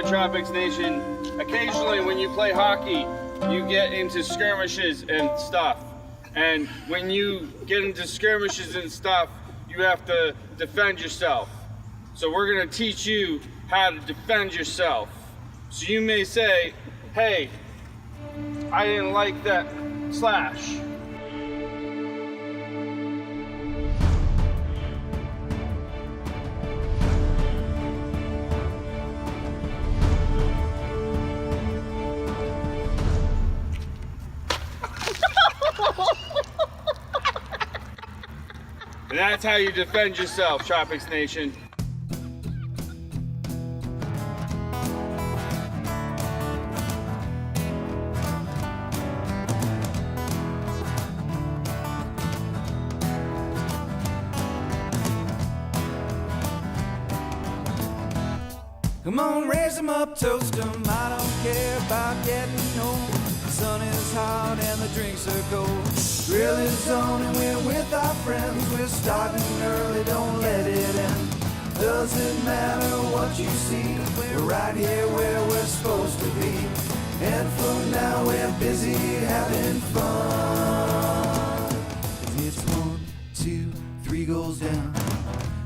Tropics Nation, occasionally when you play hockey, you get into skirmishes and stuff. And when you get into skirmishes and stuff, you have to defend yourself. So we're gonna teach you how to defend yourself. So you may say, hey, I didn't like that slash. And that's how you defend yourself, Tropics Nation. Come on, raise them up, toast them. I don't care about getting home. The sun is hot and the drinks are cold. Grill is on and we're with our friends. We're starting early, don't let it end. Doesn't matter what you see, we're right here where we're supposed to be. And for now we're busy having fun. It's 1, 2, 3 goals down.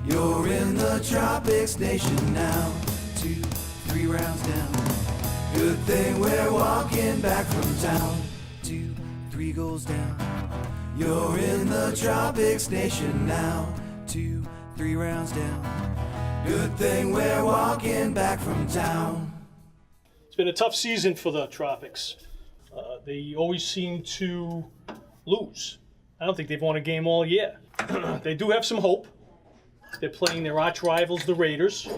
You're in the Tropics Nation now. 2, 3 rounds down. Good thing we're walking back from town. 2, 3 goals down. You're in the Tropics Nation now. 2, 3 rounds down. Good thing we're walking back from town. It's been a tough season for the Tropics. They always seem to lose. I don't think they've won a game all year. They do have some hope. They're playing their arch rivals, the Raiders.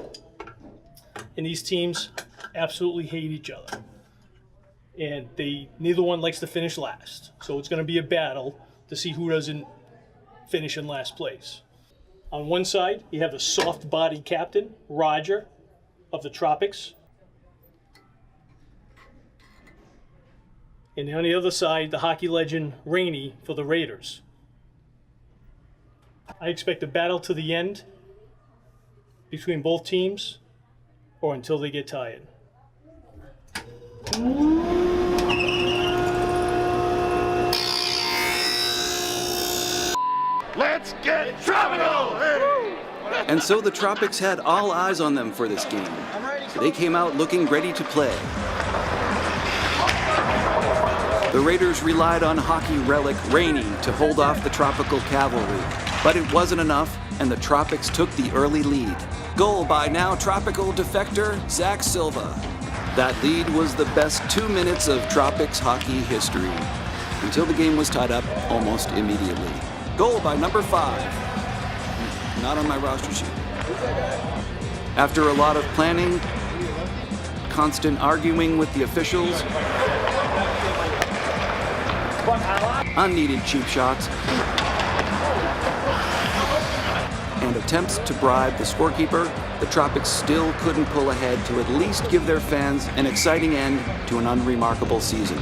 And these teams absolutely hate each other. And neither one likes to finish last. So it's going to be a battle to see who doesn't finish in last place. On one side, you have the soft body captain, Roger, of the Tropics. And on the other side, the hockey legend, Rainey, for the Raiders. I expect a battle to the end between both teams, or until they get tired. Let's get tropical! And so the Tropics had all eyes on them for this game. They came out looking ready to play. The Raiders relied on hockey relic Rainey to hold off the Tropical Cavalry. But it wasn't enough, and the Tropics took the early lead. Goal by now Tropical defector Zach Silva. That lead was the best 2 minutes of Tropics hockey history, until the game was tied up almost immediately. Goal by number 5. Not on my roster sheet. After a lot of planning, constant arguing with the officials, unneeded cheap shots, and attempts to bribe the scorekeeper, the Tropics still couldn't pull ahead to at least give their fans an exciting end to an unremarkable season.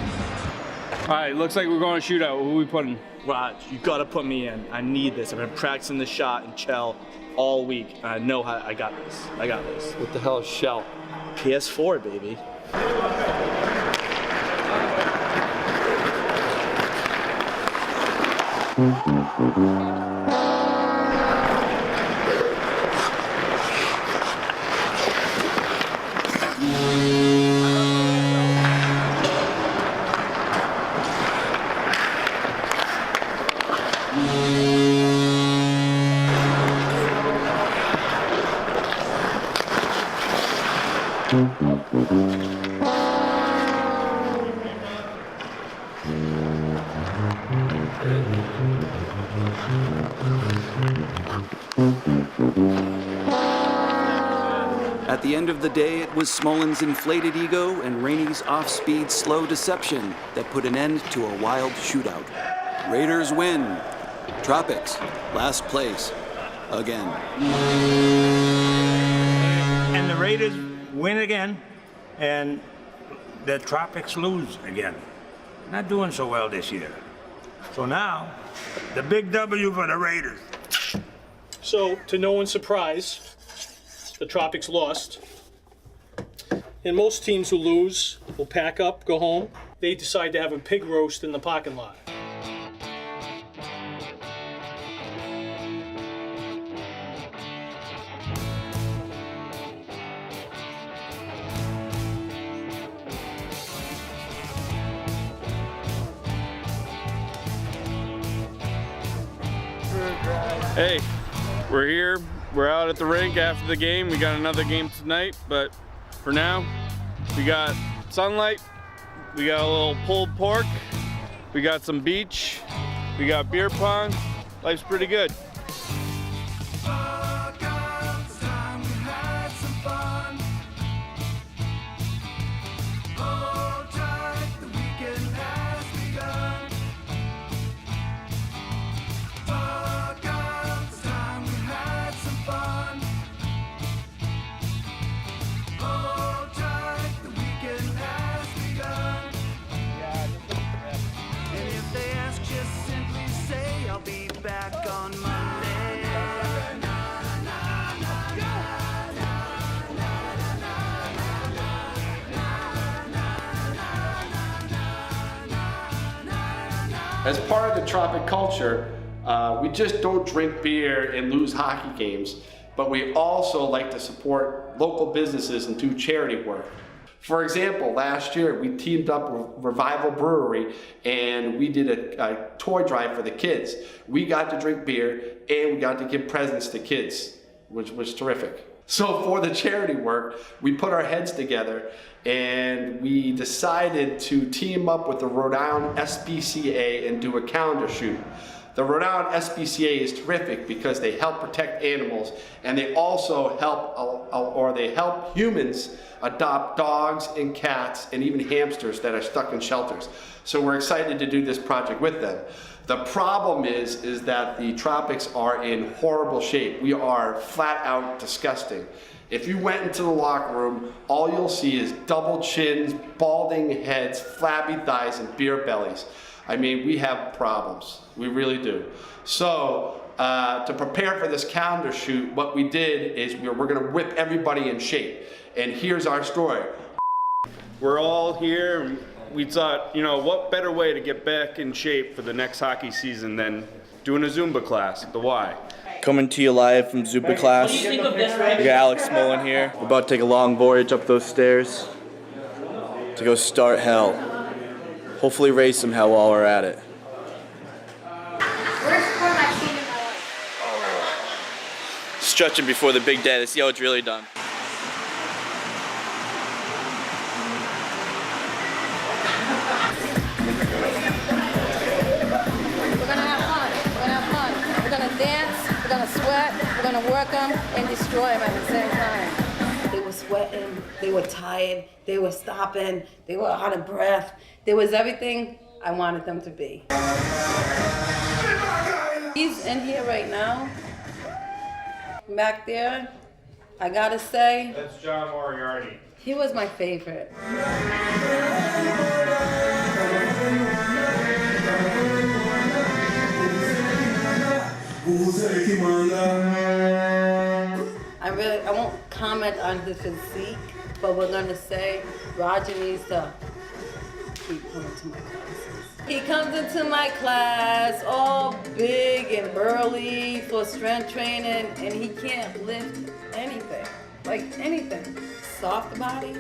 All right, looks like we're going to shootout. Who are we putting? Raj, you gotta put me in. I need this. I've been practicing the shot and Chell all week. I know how I got this. I got this. What the hell is shell? PS4, baby. At the end of the day, it was Smollen's inflated ego and Rainey's off-speed slow deception that put an end to a wild shootout. Raiders win. Tropics, last place, again. And the Raiders win again, and the Tropics lose again. Not doing so well this year. So now, the big W for the Raiders. So, to no one's surprise, the Tropics lost. And most teams who lose will pack up, go home. They decide to have a pig roast in the parking lot. Hey, we're here. We're out at the rink after the game. We got another game tonight, but for now, we got sunlight, we got a little pulled pork, we got some beach, we got beer pong. Life's pretty good. As part of the Tropic culture, we just don't drink beer and lose hockey games, but we also like to support local businesses and do charity work. For example, last year we teamed up with Revival Brewery and we did a toy drive for the kids. We got to drink beer and we got to give presents to kids, which was terrific. So for the charity work, we put our heads together and we decided to team up with the Rhode Island SPCA and do a calendar shoot. The Rhode Island SPCA is terrific because they help protect animals and they also help humans adopt dogs and cats and even hamsters that are stuck in shelters. So we're excited to do this project with them. The problem is that the Tropics are in horrible shape. We are flat out disgusting. If you went into the locker room, all you'll see is double chins, balding heads, flabby thighs, and beer bellies. I mean, we have problems. We really do. So to prepare for this calendar shoot, what we did is we're gonna whip everybody in shape. And here's our story. We're all here and we thought, you know, what better way to get back in shape for the next hockey season than doing a Zumba class at the Y. Coming to you live from Zumba class. We got Alex Mullen here. We're about to take a long voyage up those stairs to go start hell. Hopefully raise some hell while we're at it. Stretching before the big day to see how it's really done. Dance, we're gonna sweat, we're gonna work them and destroy them at the same time. They were sweating, they were tired, they were stopping, they were out of breath. There was everything I wanted them to be. He's in here right now. Back there, I gotta say. That's John Moriarty. He was my favorite. I won't comment on his physique, but we're gonna say Roger needs to keep coming to my classes. He comes into my class all big and burly for strength training, and he can't lift anything, like anything. Soft body?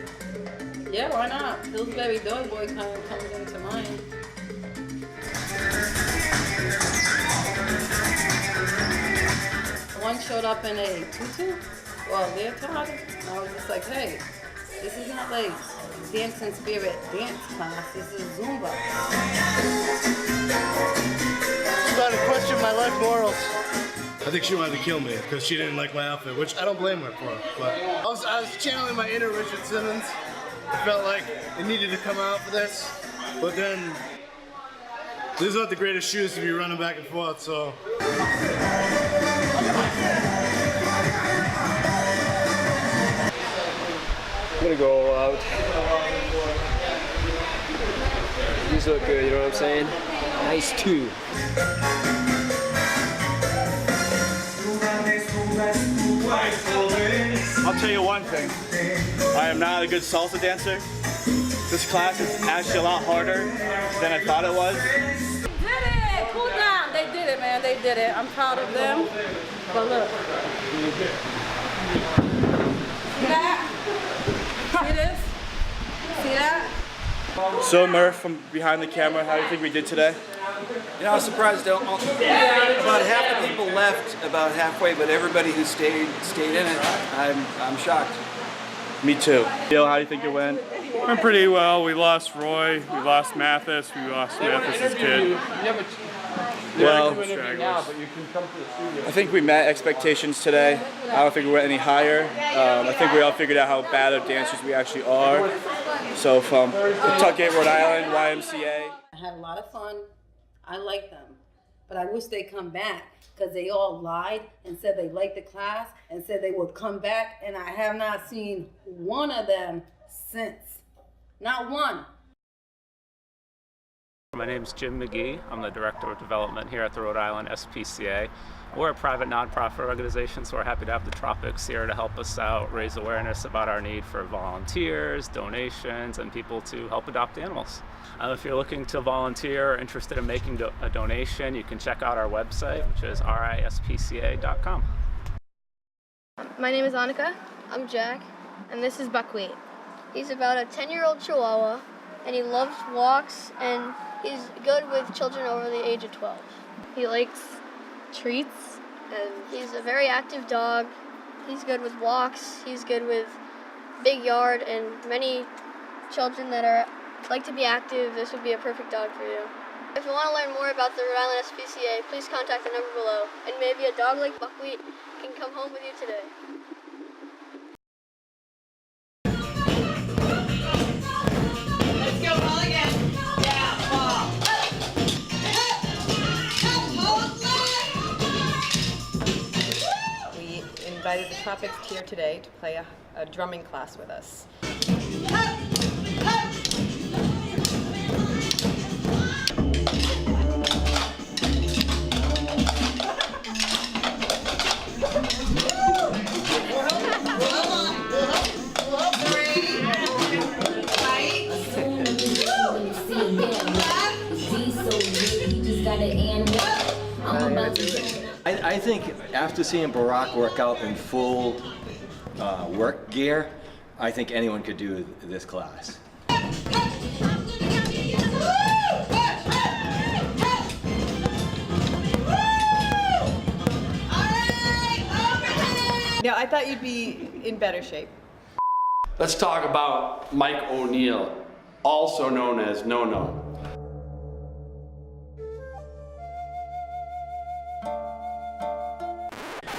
Yeah, why not? Pillsbury Doughboy kind of comes into mind. One showed up in a tutu, leotard, and I was just like, hey, this is not like dancing spirit dance class, this is Zumba. She started to question my life morals. I think she wanted to kill me because she didn't like my outfit, which I don't blame her for. But I was channeling my inner Richard Simmons. I felt like it needed to come out for this, but then these aren't the greatest shoes to be running back and forth, so. I'm gonna go all out. These look good, you know what I'm saying? Nice too. I'll tell you one thing. I am not a good salsa dancer. This class is actually a lot harder than I thought it was. Did it! Cool down. They did it, man. They did it. I'm proud of them. But look. See that? See this? See that? So Murph, from behind the camera, how do you think we did today? You know, I was surprised about half the people left about halfway, but everybody who stayed in it. I'm shocked. Me too. Neil, how do you think it went? Went pretty well. We lost Roy. We lost Mathis. We lost Mathis's kid. Well, I think we met expectations today. I don't think we went any higher. I think we all figured out how bad of dancers we actually are. So from Pawtucket, Rhode Island, YMCA. I had a lot of fun. I like them. But I wish they'd come back because they all lied and said they liked the class and said they would come back, and I have not seen one of them since. Not one. My name is Jim McGee. I'm the Director of Development here at the Rhode Island SPCA. We're a private nonprofit organization, so we're happy to have the Tropics here to help us out, raise awareness about our need for volunteers, donations, and people to help adopt animals. If you're looking to volunteer or interested in making a donation, you can check out our website, which is rispca.com. My name is Annika. I'm Jack, and this is Buckwheat. He's about a 10-year-old Chihuahua, and he loves walks, and he's good with children over the age of 12. He likes treats, and he's a very active dog. He's good with walks. He's good with big yard, and many children that like to be active, this would be a perfect dog for you. If you want to learn more about the Rhode Island SPCA, please contact the number below, and maybe a dog like Buckwheat can come home with you today. Invited the Tropics here today to play a drumming class with us. I think after seeing Barack work out in full work gear, I think anyone could do this class. Yeah, I thought you'd be in better shape. Let's talk about Mike O'Neill, also known as No-No.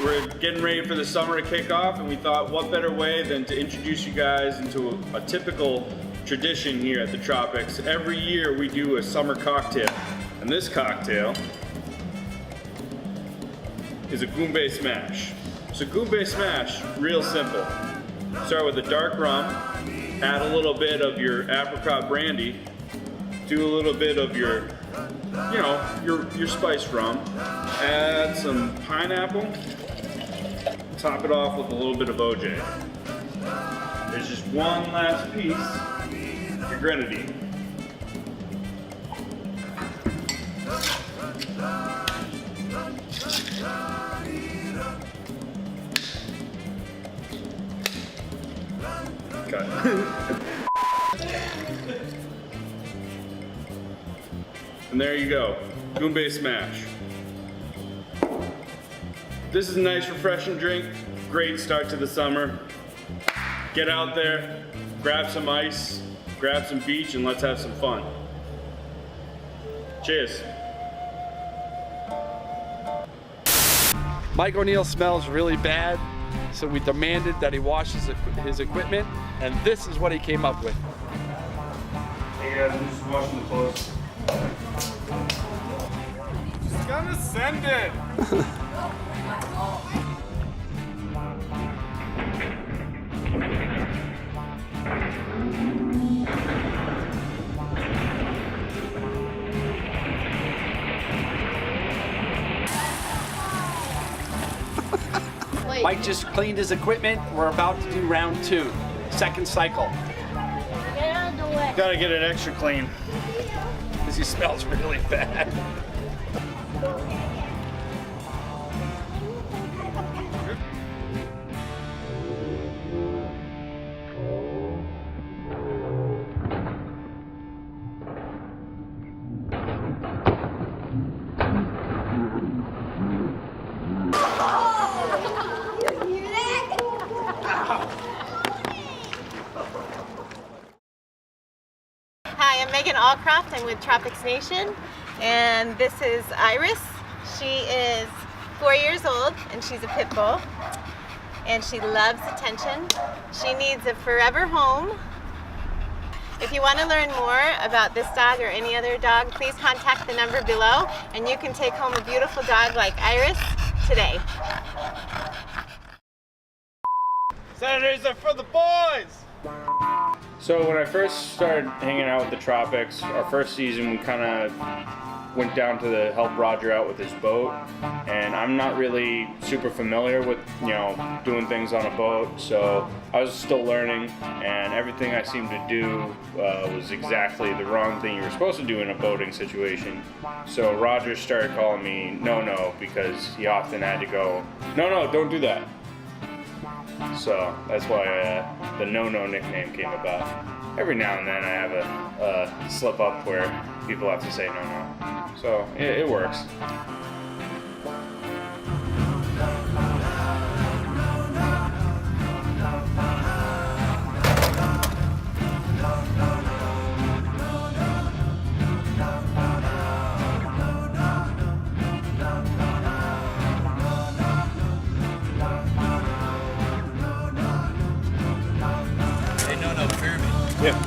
We're getting ready for the summer to kick off, and we thought what better way than to introduce you guys into a typical tradition here at the Tropics. Every year we do a summer cocktail, and this cocktail is a Goombay Smash. So Goombay Smash, real simple. Start with a dark rum, add a little bit of your apricot brandy, do a little bit of your spiced rum, add some pineapple, top it off with a little bit of OJ. There's just one last piece, your grenadine. And there you go, Goombay Smash. This is a nice refreshing drink, great start to the summer. Get out there, grab some ice, grab some beach, and let's have some fun. Cheers. Mike O'Neill smells really bad, so we demanded that he washes his equipment, and this is what he came up with. Hey guys, I'm just washing the clothes. Just gonna send it. Mike just cleaned his equipment. We're about to do round two. second cycle. Gotta get it extra clean. Because he smells really bad. Hi, I'm Megan Allcroft. I'm with Tropics Nation, and this is Iris. She is 4 years old, and she's a pit bull, and she loves attention. She needs a forever home. If you want to learn more about this dog or any other dog, please contact the number below, and you can take home a beautiful dog like Iris today. Saturdays are for the boys! So when I first started hanging out with the Tropics, our first season we kind of went down to help Roger out with his boat, and I'm not really super familiar with, you know, doing things on a boat, so I was still learning, and everything I seemed to do was exactly the wrong thing you were supposed to do in a boating situation. So Roger started calling me no, because he often had to go, no, don't do that. So that's why the no nickname came about. Every now and then I have a slip up where people have to say no. So it works. Yeah.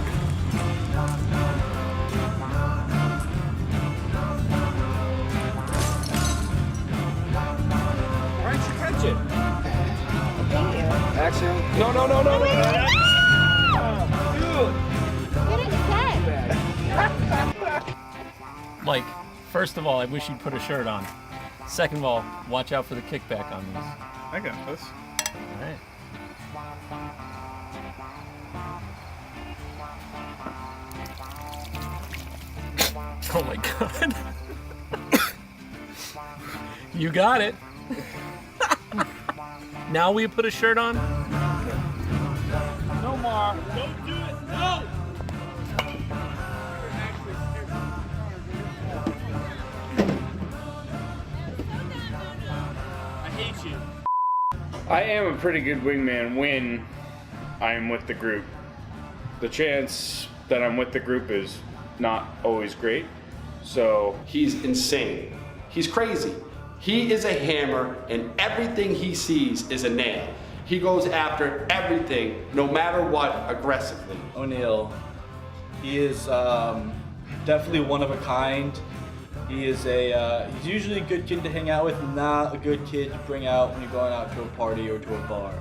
Why don't you catch it? Thank you. Action. No. Mike, first of all, I wish you'd put a shirt on. Second of all, watch out for the kickback on these. I got this. All right. Oh my God. You got it. Now we put a shirt on? No more. Don't do it. No. I hate you. I am a pretty good wingman when I'm with the group. The chance that I'm with the group is not always great. So he's insane. He's crazy. He is a hammer, and everything he sees is a nail. He goes after everything, no matter what, aggressively. O'Neill, he is definitely one of a kind. He is he's usually a good kid to hang out with, not a good kid to bring out when you're going out to a party or to a bar.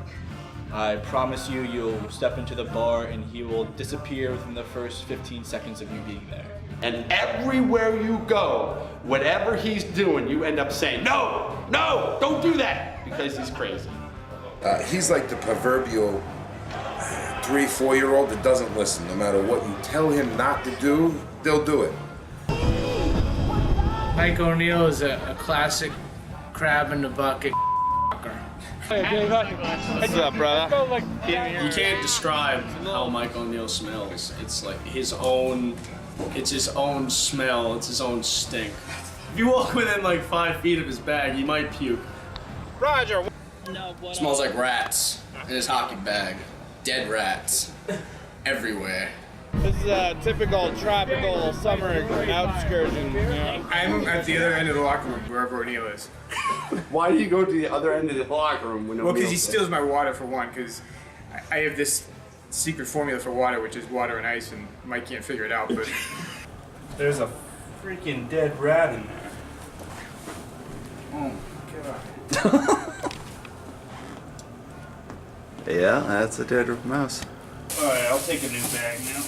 I promise you, you'll step into the bar and he will disappear within the first 15 seconds of you being there. And everywhere you go, whatever he's doing, you end up saying, no, don't do that, because he's crazy. He's like the proverbial 3-4-year-old that doesn't listen. No matter what you tell him not to do, they'll do it. Mike O'Neill is a classic crab in the bucket. What's up, brother? You can't describe how Mike O'Neill smells. It's like his own smell, it's his own stink. If you walk within like 5 feet of his bag, you might puke. Roger. Smells like rats in his hockey bag. Dead rats. Everywhere. This is a typical tropical summer excursion. You know? I'm at the other end of the locker room, wherever O'Neill is. Why do you go to the other end of the locker room when Well, because he O'Neill's steals my water for one, because I have this secret formula for water, which is water and ice, and Mike can't figure it out, but... There's a freaking dead rat in there. Oh, God. Yeah, that's a dead mouse. Alright, I'll take a new bag now.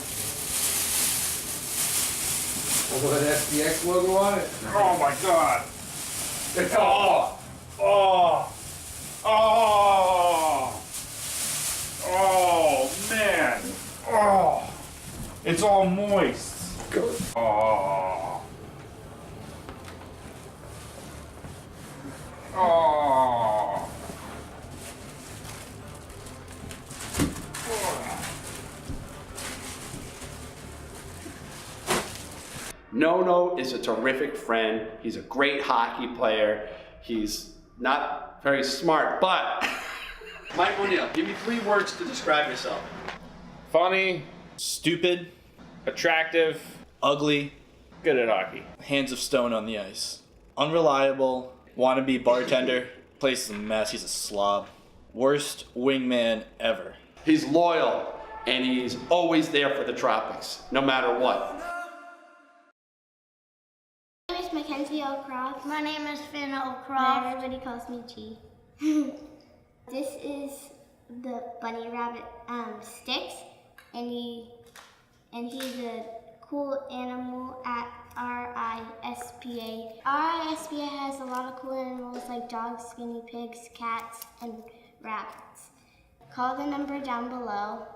With an SPX logo on it? Oh my God! Oh, man! It's all moist. Good. Oh. Oh. No is a terrific friend. He's a great hockey player. He's not very smart, but... Mike O'Neill, give me 3 words to describe yourself. Funny, Stupid, attractive, ugly, good at hockey. hands of stone on the ice. Unreliable, wannabe bartender, place is a mess, he's a slob. Worst wingman ever. He's loyal, and he's always there for the Tropics, no matter what. My name is Mackenzie O'Croft. My name is Finn O'Croft. Everybody calls me G. This is the bunny rabbit Sticks, and he's a cool animal at RISPA. RISPA has a lot of cool animals like dogs, guinea pigs, cats, and rabbits. Call the number down below,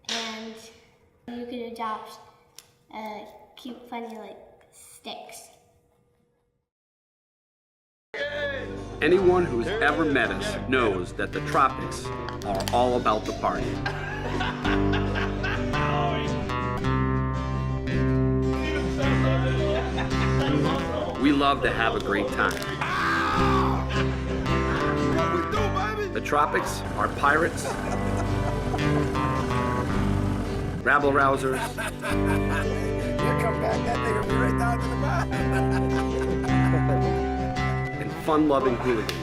and you could adopt a cute, funny like Sticks. Anyone who's ever met us knows that the Tropics are all about the party. We love to have a great time. The Tropics are pirates, rabble-rousers, and fun-loving hooligans.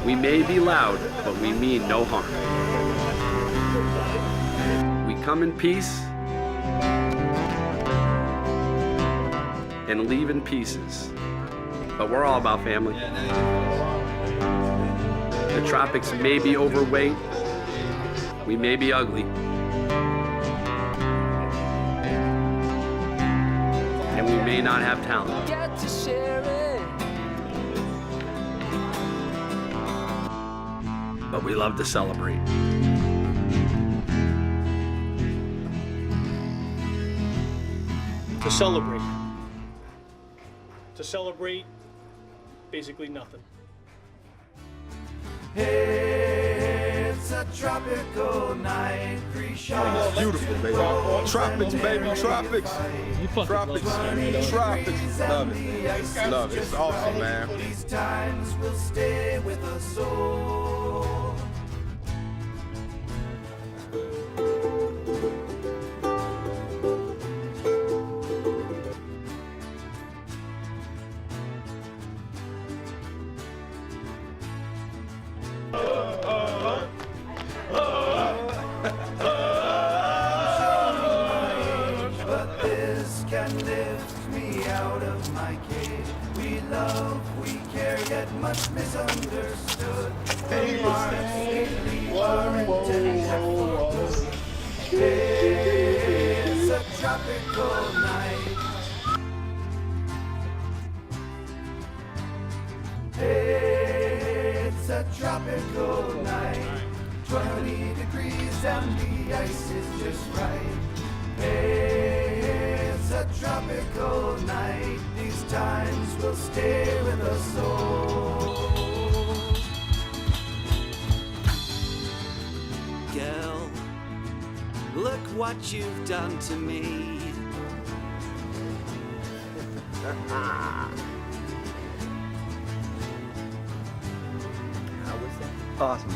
We may be loud, but we mean no harm. We come in peace and leave in pieces, but we're all about family. The Tropics may be overweight, we may be ugly, and we may not have talent. But we love to celebrate. To celebrate. To celebrate, basically nothing. It's a tropical night. 3 shots. Beautiful, baby. Tropics, baby. Tropics. Tropics. Tropics. Love it. Love it. It's awesome, man. These times will stay with us all. But this can lift me out of my cage. We love, we care, yet much misunderstood. It's a tropical night. It's a tropical night. 20 degrees and the ice is just right. It's a tropical night. These times will stay with us all. Girl, look what you've done to me. Awesome.